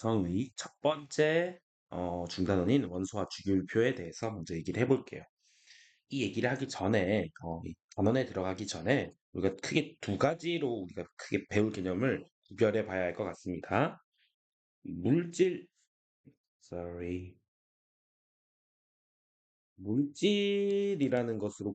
성의 첫 번째 중단원인 원소와 주기율표에 대해서 먼저 얘기를 해볼게요. 이 얘기를 하기 전에 이 단원에 들어가기 전에 우리가 크게 두 가지로 우리가 크게 배울 개념을 구별해 봐야 할 것 같습니다. 물질, sorry, 물질이라는 것으로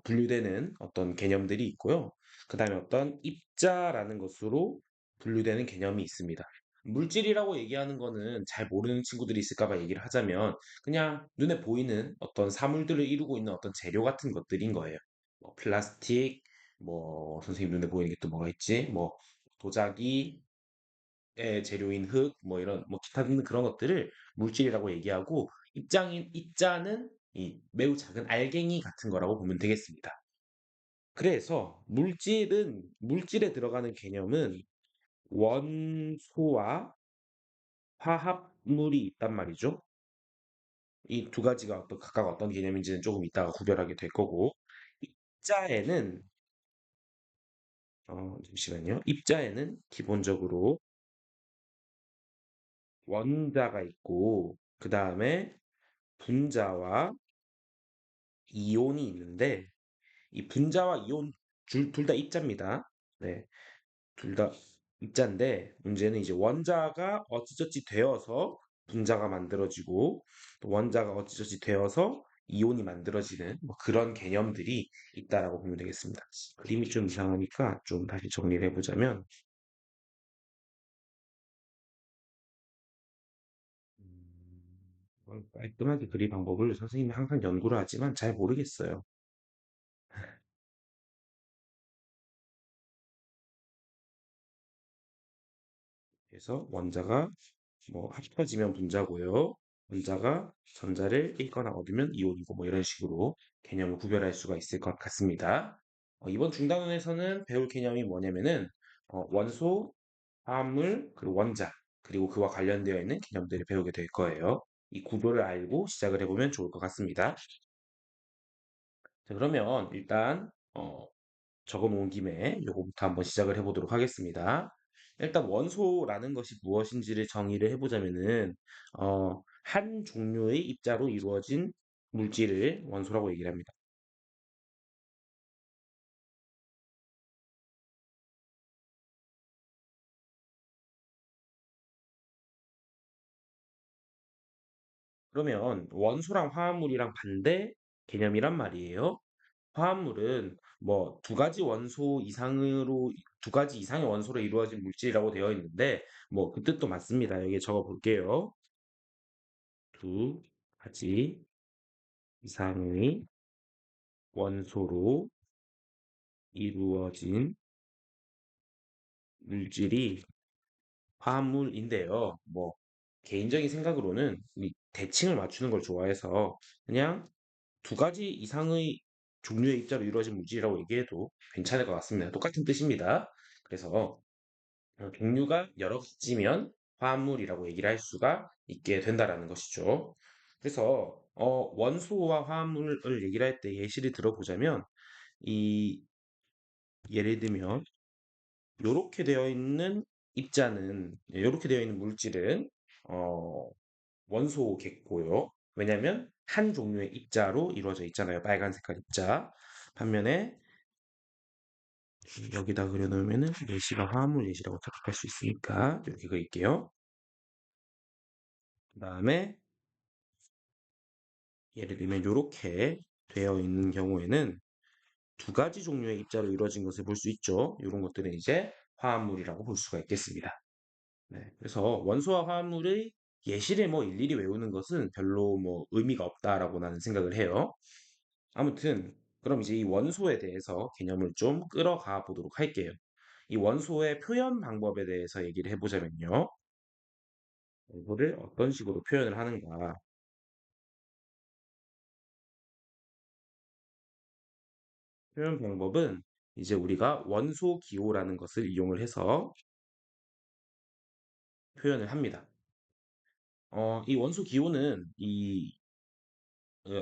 분류되는 어떤 개념들이 있고요. 그 다음에 어떤 입자라는 것으로 분류되는 개념이 있습니다. 물질이라고 얘기하는 거는 잘 모르는 친구들이 있을까 봐 얘기를 하자면 그냥 눈에 보이는 어떤 사물들을 이루고 있는 어떤 재료 같은 것들인 거예요. 뭐 플라스틱, 뭐 선생님 눈에 보이는 게 또 뭐가 있지? 뭐 도자기, 재료인 흙, 뭐 이런 뭐 기타 등등 그런 것들을 물질이라고 얘기하고 입자는 이 매우 작은 알갱이 같은 거라고 보면 되겠습니다. 그래서 물질에 들어가는 개념은 원소와 화합물이 있단 말이죠. 이 두 가지가 각각 어떤 개념인지는 조금 이따가 구별하게 될 거고, 입자에는 잠시만요. 입자에는 기본적으로 원자가 있고, 그 다음에 분자와 이온이 있는데 이 분자와 이온 둘 다 입자입니다. 네, 둘 다 입자인데 문제는 이제 원자가 어찌저찌 되어서 분자가 만들어지고 또 원자가 어찌저찌 되어서 이온이 만들어지는 뭐 그런 개념들이 있다라고 보면 되겠습니다. 그림이 좀 이상하니까 좀 다시 정리를 해보자면 깔끔하게 그릴 방법을 선생님이 항상 연구를 하지만 잘 모르겠어요. 그래서 원자가 뭐 합쳐지면 분자고요. 분자가 전자를 잃거나 얻으면 이온이고 뭐 이런 식으로 개념을 구별할 수가 있을 것 같습니다. 이번 중단원에서는 배울 개념이 뭐냐면은 원소, 화합물, 그리고 원자, 그리고 그와 관련되어 있는 개념들을 배우게 될 거예요. 이 구조를 알고 시작을 해보면 좋을 것 같습니다. 자, 그러면 일단 적어 놓은 김에 요거부터 한번 시작을 해보도록 하겠습니다. 일단 원소라는 것이 무엇인지를 정의를 해보자면은 한 종류의 입자로 이루어진 물질을 원소라고 얘기를 합니다. 그러면 원소랑 화합물이랑 반대 개념이란 말이에요. 화합물은 뭐 두 가지 이상의 원소로 이루어진 물질이라고 되어 있는데 뭐 그 뜻도 맞습니다. 여기에 적어 볼게요. 두 가지 이상의 원소로 이루어진 물질이 화합물인데요. 뭐 개인적인 생각으로는 이 대칭을 맞추는 걸 좋아해서 그냥 두 가지 이상의 종류의 입자로 이루어진 물질이라고 얘기해도 괜찮을 것 같습니다. 똑같은 뜻입니다. 그래서 종류가 여러 가지면 화합물이라고 얘기를 할 수가 있게 된다라는 것이죠. 그래서 원소와 화합물을 얘기를 할 때 예시를 들어보자면 이 예를 들면 요렇게 되어 있는 요렇게 되어 있는 물질은 어, 원소겠고요. 왜냐면 한 종류의 입자로 이루어져 있잖아요. 빨간 색깔 입자. 반면에 여기다 그려놓으면은 예시가 화합물 예시라고 착각할 수 있으니까 이렇게 그릴게요. 그 다음에 예를 들면 요렇게 되어 있는 경우에는 두 가지 종류의 입자로 이루어진 것을 볼 수 있죠. 이런 것들은 이제 화합물이라고 볼 수가 있겠습니다. 네, 그래서 원소와 화합물의 예시를 뭐 일일이 외우는 것은 별로 뭐 의미가 없다라고 나는 생각을 해요. 아무튼 그럼 이제 이 원소에 대해서 개념을 좀 끌어가 보도록 할게요. 이 원소의 표현 방법에 대해서 얘기를 해보자면요. 이거를 어떤 식으로 표현을 하는가. 표현 방법은 이제 우리가 원소 기호라는 것을 이용을 해서 표현을 합니다. 이 원소 기호는 이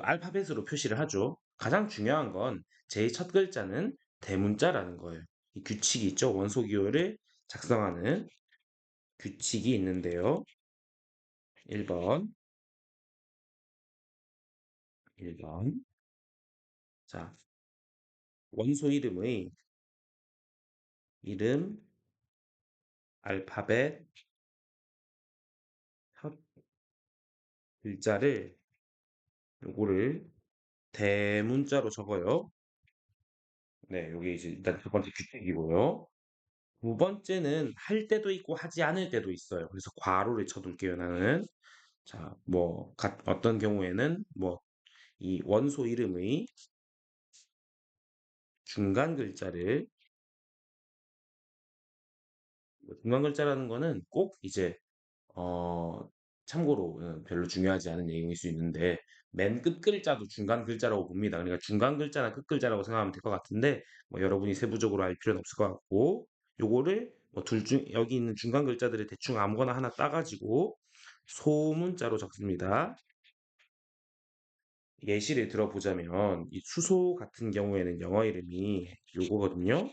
알파벳으로 표시를 하죠. 가장 중요한 건 제일 첫 글자는 대문자라는 거예요. 이 규칙이 있죠. 원소 기호를 작성하는. 규칙이 있는데요. 1번, 1번. 자, 원소 이름의 이름, 알파벳, 첫 글자를 요거를 대문자로 적어요. 네, 요게 이제 일단 첫 번째 규칙이고요. 두 번째는 할 때도 있고 하지 않을 때도 있어요. 그래서 괄호를 쳐둘게요, 나는. 자, 뭐, 어떤 경우에는 뭐, 이 원소 이름의 중간 글자를, 뭐 중간 글자라는 거는 꼭 이제, 어, 참고로 별로 중요하지 않은 내용일 수 있는데, 맨 끝 글자도 중간 글자라고 봅니다. 그러니까 중간 글자나 끝 글자라고 생각하면 될 것 같은데, 뭐 여러분이 세부적으로 알 필요는 없을 것 같고, 요거를 뭐 여기 있는 중간 글자들을 대충 아무거나 하나 따가지고 소문자로 적습니다. 예시를 들어보자면 이 수소 같은 경우에는 영어 이름이 요거거든요.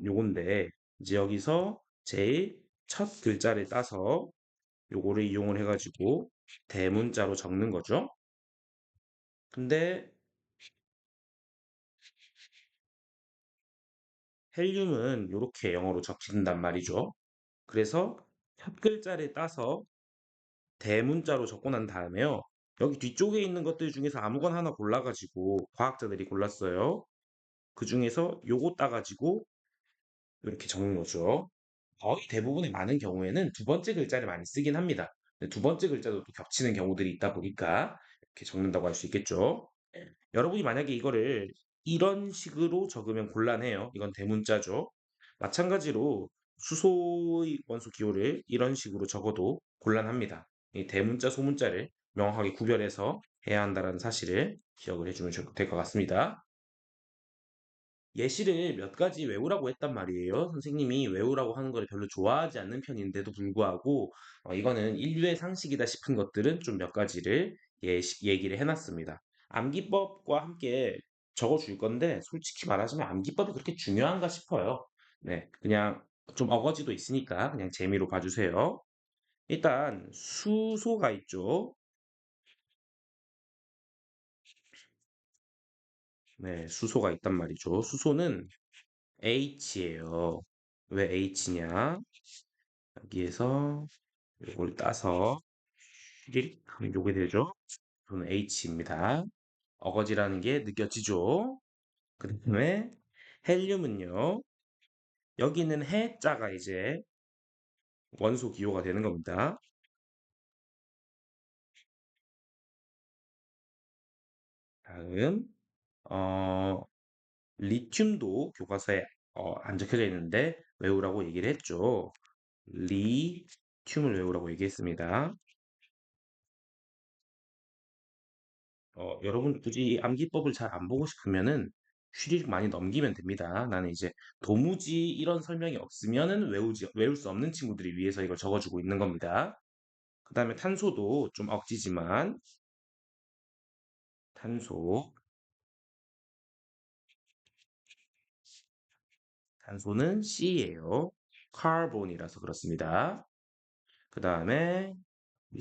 요건데 이제 여기서 제일 첫 글자를 따서 요거를 이용을 해가지고 대문자로 적는 거죠. 근데 헬륨은 이렇게 영어로 적힌단 말이죠. 그래서 첫 글자를 따서 대문자로 적고 난 다음에요. 여기 뒤쪽에 있는 것들 중에서 아무거나 하나 골라가지고 과학자들이 골랐어요. 그 중에서 요거 따가지고 이렇게 적는 거죠. 거의 대부분의 많은 경우에는 두 번째 글자를 많이 쓰긴 합니다. 근데 두 번째 글자도 또 겹치는 경우들이 있다 보니까 이렇게 적는다고 할 수 있겠죠. 여러분이 만약에 이거를 이런 식으로 적으면 곤란해요. 이건 대문자죠. 마찬가지로 수소의 원소 기호를 이런 식으로 적어도 곤란합니다. 이 대문자, 소문자를 명확하게 구별해서 해야 한다는 사실을 기억을 해주면 될 것 같습니다. 예시를 몇 가지 외우라고 했단 말이에요. 선생님이 외우라고 하는 걸 별로 좋아하지 않는 편인데도 불구하고 이거는 인류의 상식이다 싶은 것들은 좀 몇 가지를 얘기를 해놨습니다. 암기법과 함께 적어줄 건데 솔직히 말하자면 암기법이 그렇게 중요한가 싶어요. 네, 그냥 좀 어거지도 있으니까 그냥 재미로 봐주세요. 일단 수소가 있죠. 네, 수소가 있단 말이죠. 수소는 H예요. 왜 H냐? 여기에서 이걸 따서 휘리릭 하면 요게 되죠. 저는 H입니다. 어거지라는 게 느껴지죠? 그 다음에 헬륨은요. 여기 있는 해자가 이제 원소 기호가 되는 겁니다. 다음 어, 리튬도 교과서에 안 적혀져 있는데 외우라고 얘기를 했죠. 리튬을 외우라고 얘기했습니다. 여러분 굳이 암기법을 잘 안 보고 싶으면은 쉬리릭 많이 넘기면 됩니다. 나는 이제 도무지 이런 설명이 없으면은 외울 수 없는 친구들이 위해서 이걸 적어주고 있는 겁니다. 그 다음에 탄소도 좀 억지지만 탄소, 탄소는 C예요. 카본이라서 그렇습니다. 그 다음에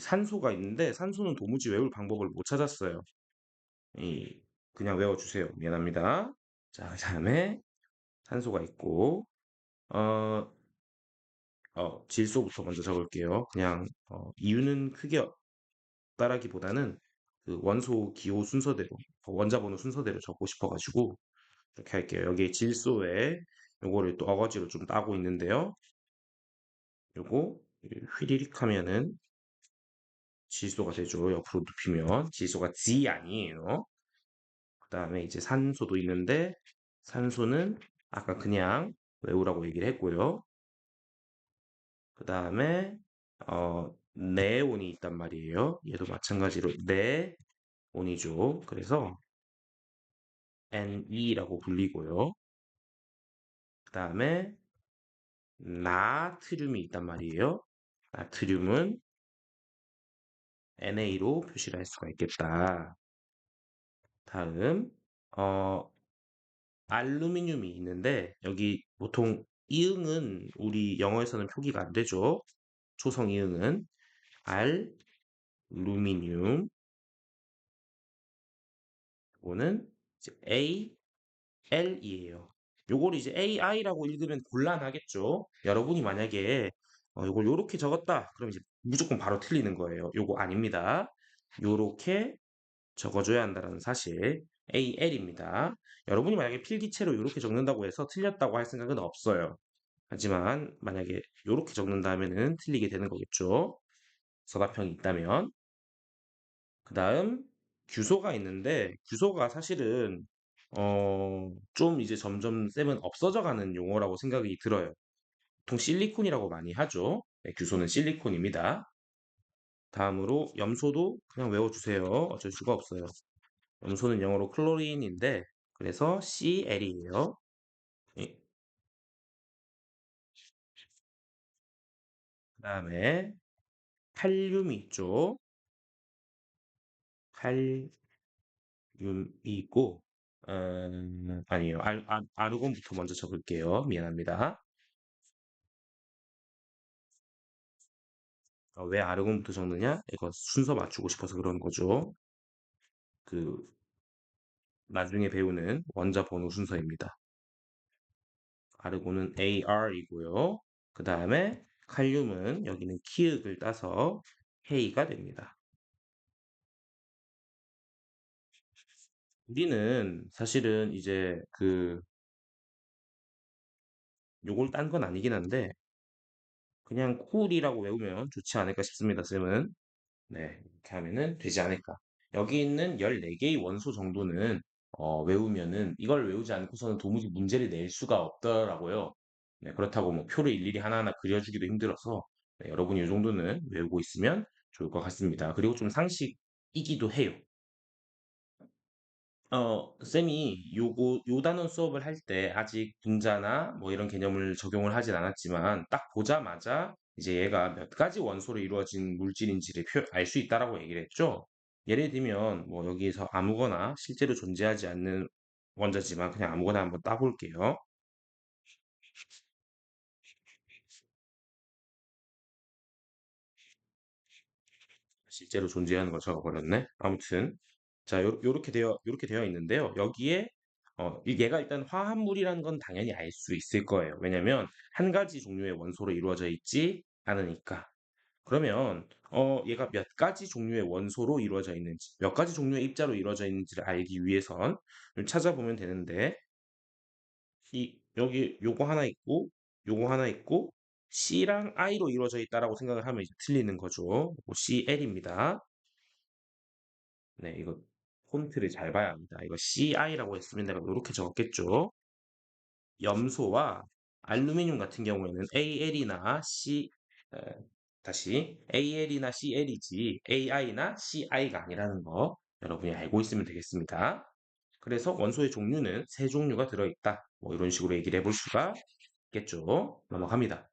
산소가 있는데 산소는 도무지 외울 방법을 못 찾았어요. 이, 그냥 외워주세요. 미안합니다. 자, 그 다음에 산소가 있고 어, 질소부터 먼저 적을게요. 그냥 이유는 크게 없다라기보다는 그 원소 기호 순서대로 원자 번호 순서대로 적고 싶어가지고 이렇게 할게요. 여기 질소에 요거를 또 어거지로 좀 따고 있는데요. 요거 휘리릭 하면은 질소가 되죠. 옆으로 눕히면 질소가 G 아니에요. 그 다음에 이제 산소도 있는데 산소는 아까 그냥 외우라고 얘기를 했고요. 그 다음에 네온이 있단 말이에요. 얘도 마찬가지로 네온이죠. 그래서 Ne라고 불리고요. 그 다음에 나트륨이 있단 말이에요. 나트륨은 NA로 표시를 할 수가 있겠다. 다음 어 알루미늄이 있는데 여기 보통 이응은 우리 영어에서는 표기가 안 되죠. 초성 이응은 알루미늄, 이거는 이제 AL이에요. 요걸 이제 AI라고 읽으면 곤란하겠죠. 여러분이 만약에 요걸 요렇게 적었다. 그럼 이제 무조건 바로 틀리는 거예요. 요거 아닙니다. 요렇게 적어줘야 한다는 사실. AL입니다. 여러분이 만약에 필기체로 요렇게 적는다고 해서 틀렸다고 할 생각은 없어요. 하지만 만약에 요렇게 적는다면은 틀리게 되는 거겠죠. 서답형이 있다면. 그 다음 규소가 있는데 규소가 사실은 좀 이제 점점 쌤은 없어져 가는 용어라고 생각이 들어요. 보통 실리콘이라고 많이 하죠. 네, 규소는 실리콘입니다. 다음으로 염소도 그냥 외워주세요. 어쩔 수가 없어요. 염소는 영어로 클로린인데 그래서 CL이에요. 그 다음에 칼륨이 있죠. 칼륨이 있고 아니에요. 아르곤부터 먼저 적을게요. 미안합니다. 왜 아르곤부터 적느냐? 이거 순서 맞추고 싶어서 그런 거죠. 그 나중에 배우는 원자 번호 순서입니다. 아르곤은 AR이고요. 그 다음에 칼륨은 여기는 키읔을 따서 헤이가 됩니다. 우리는 사실은 이제 요걸 딴 건 아니긴 한데 그냥 쿨이라고 외우면 좋지 않을까 싶습니다, 쌤은. 네, 이렇게 하면은 되지 않을까. 여기 있는 14개의 원소 정도는 외우면은 이걸 외우지 않고서는 도무지 문제를 낼 수가 없더라고요. 네, 그렇다고 뭐 표를 일일이 하나하나 그려주기도 힘들어서 네, 여러분이 이 정도는 외우고 있으면 좋을 것 같습니다. 그리고 좀 상식이기도 해요. 쌤이 요 단원 수업을 할 때 아직 분자나 뭐 이런 개념을 적용을 하진 않았지만 딱 보자마자 이제 얘가 몇 가지 원소로 이루어진 물질인지를 알 수 있다라고 얘기를 했죠. 예를 들면 뭐 여기에서 아무거나 실제로 존재하지 않는 원자지만 그냥 아무거나 한번 따볼게요. 실제로 존재하는 걸 적어버렸네. 아무튼 자 요렇게 되어 있는데요. 여기에 얘가 일단 화합물이라는 건 당연히 알 수 있을 거예요. 왜냐면 한 가지 종류의 원소로 이루어져 있지 않으니까. 그러면 얘가 몇 가지 종류의 원소로 이루어져 있는지, 몇 가지 종류의 입자로 이루어져 있는지를 알기 위해선 좀 찾아보면 되는데 여기 요거 하나 있고 요거 하나 있고 C랑 I로 이루어져 있다라고 생각을 하면 이제 틀리는 거죠. CL입니다. 네, 이거 폰트를 잘 봐야 합니다. 이거 CI라고 했으면 내가 이렇게 적었겠죠. 염소와 알루미늄 같은 경우에는 AL이나 다시 AL이나 CL이지 AI나 CI가 아니라는 거 여러분이 알고 있으면 되겠습니다. 그래서 원소의 종류는 세 종류가 들어있다. 뭐 이런 식으로 얘기를 해볼 수가 있겠죠. 넘어갑니다.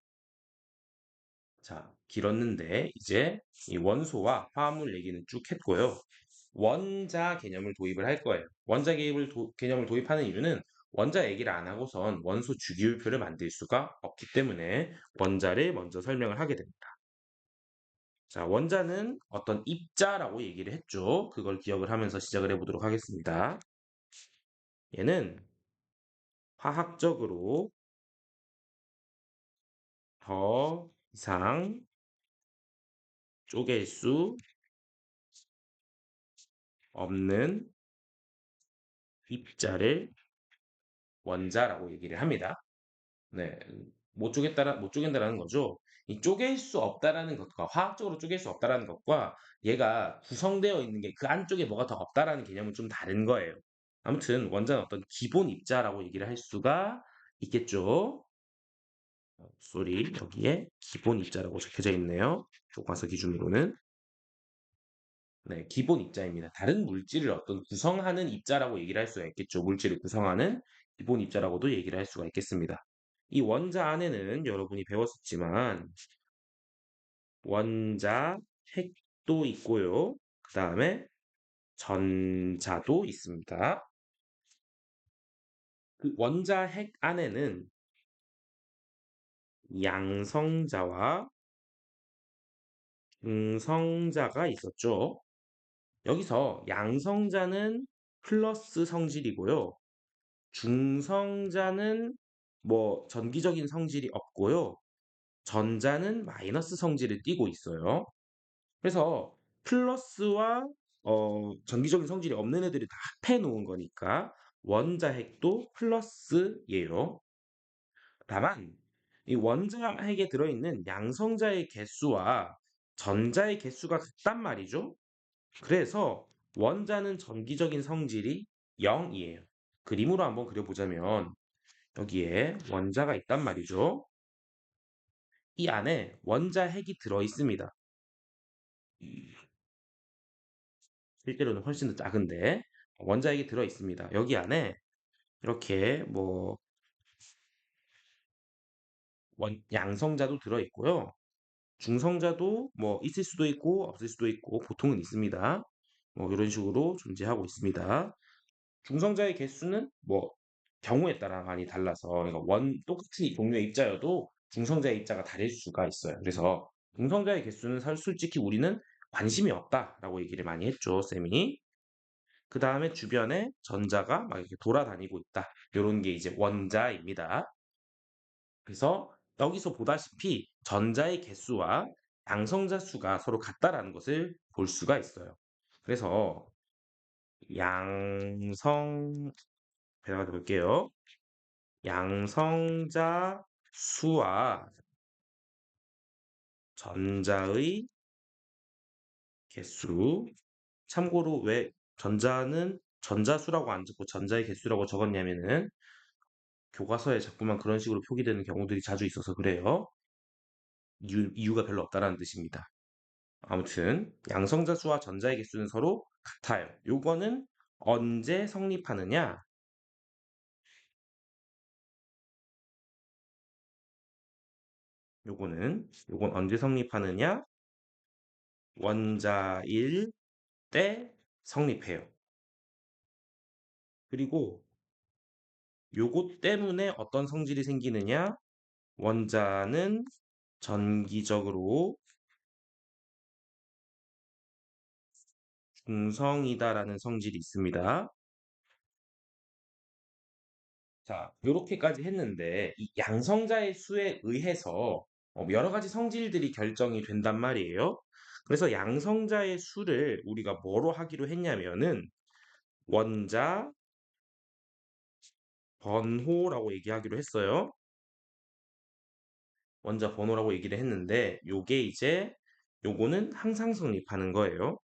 자, 길었는데 이제 이 원소와 화합물 얘기는 쭉 했고요. 원자 개념을 도입을 할 거예요. 개념을 도입하는 이유는 원자 얘기를 안 하고선 원소 주기율표를 만들 수가 없기 때문에 원자를 먼저 설명을 하게 됩니다. 자, 원자는 어떤 입자라고 얘기를 했죠. 그걸 기억을 하면서 시작을 해보도록 하겠습니다. 얘는 화학적으로 더 이상 쪼갤 수 없는 입자를 원자라고 얘기를 합니다. 네, 못 쪼갠다라는 거죠. 이 쪼갤 수 없다라는 것과 화학적으로 쪼갤 수 없다라는 것과 얘가 구성되어 있는 게 그 안쪽에 뭐가 더 없다라는 개념은 좀 다른 거예요. 아무튼 원자는 어떤 기본 입자라고 얘기를 할 수가 있겠죠. 쏘리 여기에 기본 입자라고 적혀져 있네요. 교과서 기준으로는 네, 기본 입자입니다. 다른 물질을 어떤 구성하는 입자라고 얘기를 할 수가 있겠죠. 물질을 구성하는 기본 입자라고도 얘기를 할 수가 있겠습니다. 이 원자 안에는 여러분이 배웠었지만 원자 핵도 있고요. 그 다음에 전자도 있습니다. 그 원자 핵 안에는 양성자와 중성자가 있었죠. 여기서 양성자는 플러스 성질이고요. 중성자는 뭐 전기적인 성질이 없고요. 전자는 마이너스 성질을 띠고 있어요. 그래서 플러스와 전기적인 성질이 없는 애들이 다 합해 놓은 거니까 원자핵도 플러스예요. 다만 이 원자핵에 들어있는 양성자의 개수와 전자의 개수가 같단 말이죠. 그래서 원자는 전기적인 성질이 0이에요. 그림으로 한번 그려보자면 여기에 원자가 있단 말이죠. 이 안에 원자핵이 들어있습니다. 실제로는 훨씬 더 작은데 원자핵이 들어있습니다. 여기 안에 이렇게 뭐 양성자도 들어있고요. 중성자도 뭐 있을 수도 있고 없을 수도 있고 보통은 있습니다. 뭐 이런 식으로 존재하고 있습니다. 중성자의 개수는 뭐 경우에 따라 많이 달라서 그러니까 똑같은 종류의 입자여도 중성자의 입자가 다를 수가 있어요. 그래서 중성자의 개수는 솔직히 우리는 관심이 없다라고 얘기를 많이 했죠, 쌤이. 그 다음에 주변에 전자가 막 이렇게 돌아다니고 있다. 이런 게 이제 원자입니다. 그래서 여기서 보다시피 전자의 개수와 양성자 수가 서로 같다라는 것을 볼 수가 있어요. 그래서 양성 배워가 볼게요. 양성자 수와 전자의 개수. 참고로 왜 전자는 전자수라고 안 적고 전자의 개수라고 적었냐면은 교과서에 자꾸만 그런 식으로 표기되는 경우들이 자주 있어서 그래요. 이유가 별로 없다라는 뜻입니다. 아무튼 양성자 수와 전자의 개수는 서로 같아요. 요거는 언제 성립하느냐? 요건 언제 성립하느냐? 원자일 때 성립해요. 그리고 요것 때문에 어떤 성질이 생기느냐? 원자는 전기적으로 중성이다라는 성질이 있습니다. 자, 요렇게까지 했는데 이 양성자의 수에 의해서 여러 가지 성질들이 결정이 된단 말이에요. 그래서 양성자의 수를 우리가 뭐로 하기로 했냐면은 원자 번호라고 얘기하기로 했어요. 원자 번호라고 얘기를 했는데 요게 이제 요거는 항상 성립하는 거예요.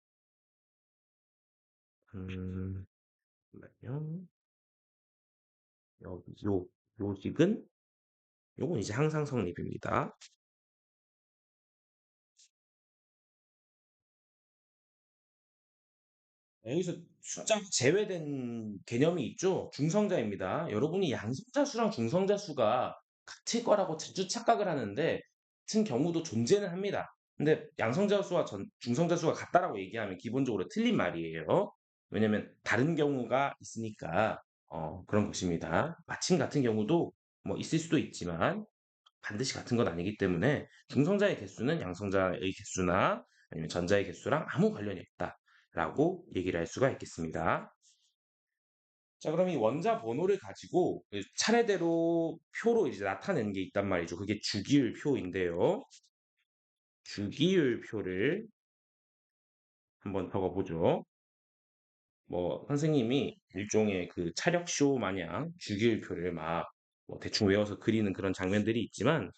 잠깐만요. 여기 요식은 요건 이제 항상 성립입니다. 여기서 숫자가 제외된 개념이 있죠. 중성자입니다. 여러분이 양성자 수랑 중성자 수가 같을 거라고 자주 착각을 하는데 같은 경우도 존재는 합니다. 근데 양성자 수와 중성자 수가 같다라고 얘기하면 기본적으로 틀린 말이에요. 왜냐면 다른 경우가 있으니까 그런 것입니다. 마침 같은 경우도 뭐 있을 수도 있지만 반드시 같은 건 아니기 때문에 중성자의 개수는 양성자의 개수나 아니면 전자의 개수랑 아무 관련이 없다라고 얘기를 할 수가 있겠습니다. 자, 그럼 이 원자 번호를 가지고 그 차례대로 표로 이제 나타내는 게 있단 말이죠. 그게 주기율 표인데요. 주기율 표를 한번 적어보죠. 뭐 선생님이 일종의 그 차력쇼 마냥 주기율 표를 막뭐 대충 외워서 그리는 그런 장면들이 있지만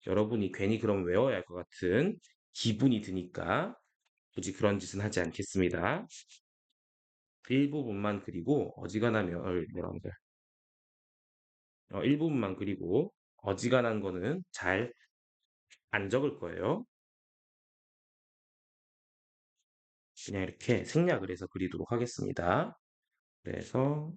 여러분이 괜히 그럼 외워야 할 것 같은 기분이 드니까 굳이 그런 짓은 하지 않겠습니다. 일부분만 그리고 어지간하면 여러분들 일부분만 그리고 어지간한 거는 잘 안 적을 거예요. 그냥 이렇게 생략을 해서 그리도록 하겠습니다. 그래서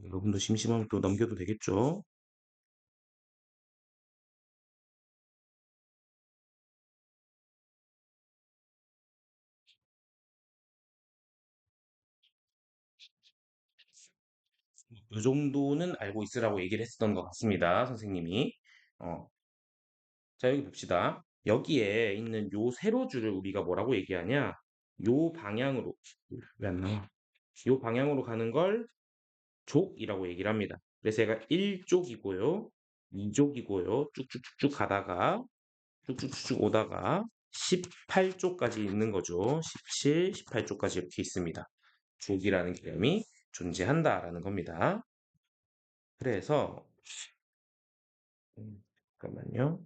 여러분도 심심하면 또 넘겨도 되겠죠? 이 정도는 알고 있으라고 얘기를 했었던 것 같습니다, 선생님이. 어, 자, 여기 봅시다. 여기에 있는 요 세로줄을 우리가 뭐라고 얘기하냐? 요 방향으로, 왜 안 나와? 요 방향으로 가는 걸 족이라고 얘기를 합니다. 그래서 얘가 1족이고요, 2족이고요, 쭉쭉쭉쭉 가다가, 쭉쭉쭉쭉 오다가 18쪽까지 있는 거죠. 17, 18쪽까지 이렇게 있습니다. 족이라는 개념이 존재한다라는 겁니다. 그래서 잠깐만요.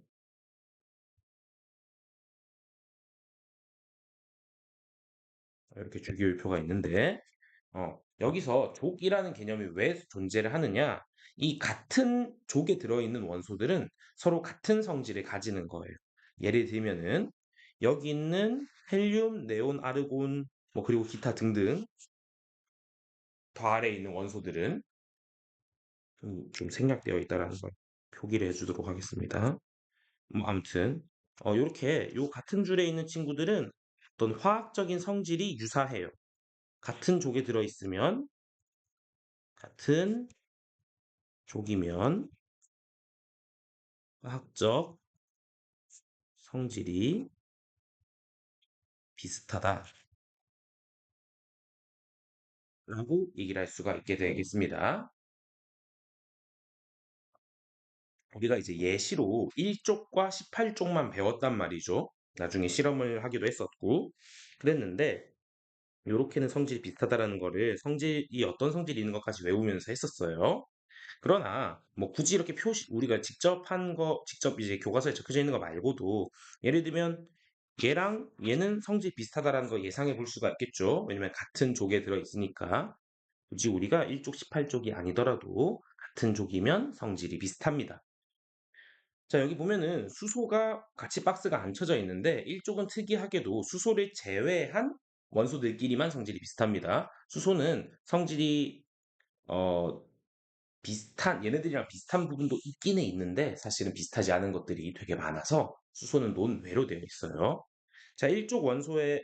이렇게 주기율표가 있는데 여기서 족이라는 개념이 왜 존재를 하느냐? 이 같은 족에 들어있는 원소들은 서로 같은 성질을 가지는 거예요. 예를 들면은 여기 있는 헬륨, 네온, 아르곤, 뭐 그리고 기타 등등 더 아래에 있는 원소들은 좀 생략되어 있다라는 걸 표기를 해주도록 하겠습니다. 뭐 아무튼 이렇게 요 같은 줄에 있는 친구들은 어떤 화학적인 성질이 유사해요. 같은 족에 들어있으면 같은 족이면 화학적 성질이 비슷하다라고 얘기를 할 수가 있게 되겠습니다. 우리가 이제 예시로 1쪽과 18쪽만 배웠단 말이죠. 나중에 실험을 하기도 했었고 그랬는데 요렇게는 성질이 비슷하다라는 거를 성질이 어떤 성질이 있는 것까지 외우면서 했었어요. 그러나 뭐 굳이 이렇게 표시 우리가 직접 한 거 직접 이제 교과서에 적혀져 있는 거 말고도 예를 들면 얘랑 얘는 성질이 비슷하다라는 거 예상해 볼 수가 있겠죠. 왜냐면 같은 족에 들어 있으니까 굳이 우리가 1족 18족이 아니더라도 같은 족이면 성질이 비슷합니다. 자, 여기 보면은 수소가 같이 박스가 안 쳐져 있는데 1쪽은 특이하게도 수소를 제외한 원소들끼리만 성질이 비슷합니다. 수소는 성질이 어, 비슷한 얘네들이랑 비슷한 부분도 있기는 있는데 사실은 비슷하지 않은 것들이 되게 많아서 수소는 논외로 되어 있어요. 자, 1쪽 원소의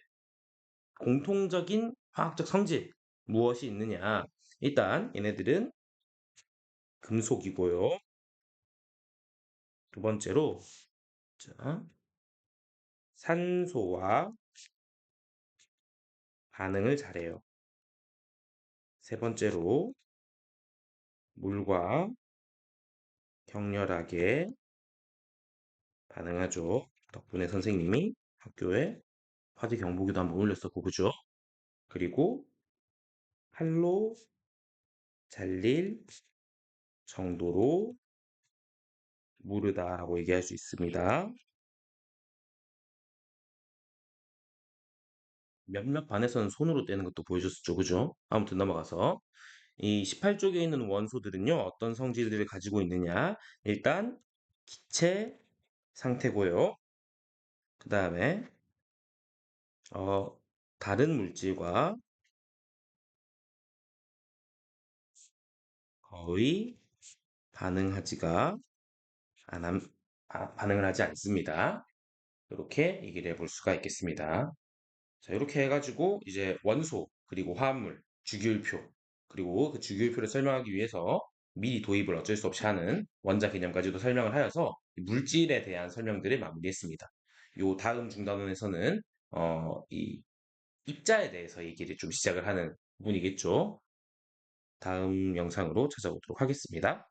공통적인 화학적 성질 무엇이 있느냐? 일단 얘네들은 금속이고요. 두 번째로 자, 산소와 반응을 잘해요. 세 번째로 물과 격렬하게 반응하죠. 덕분에 선생님이 학교에 화재 경보기도 한번 올렸었고, 그죠? 그리고 칼로 잘릴 정도로 무르다라고 얘기할 수 있습니다. 몇몇 반에서는 손으로 떼는 것도 보여줬었죠, 그죠? 아무튼 넘어가서 이 18쪽에 있는 원소들은요, 어떤 성질들을 가지고 있느냐? 일단 기체 상태고요. 그 다음에 어, 다른 물질과 거의 반응하지가 않, 반응을 하지 않습니다. 이렇게 얘기를 해볼 수가 있겠습니다. 자, 이렇게 해가지고 이제 원소, 그리고 화합물, 주기율표, 그리고 그 주기율표를 설명하기 위해서 미리 도입을 어쩔 수 없이 하는 원자 개념까지도 설명을 하여서 물질에 대한 설명들을 마무리했습니다. 요 다음 중단원에서는 이 입자에 대해서 얘기를 좀 시작을 하는 부분이겠죠. 다음 영상으로 찾아오도록 하겠습니다.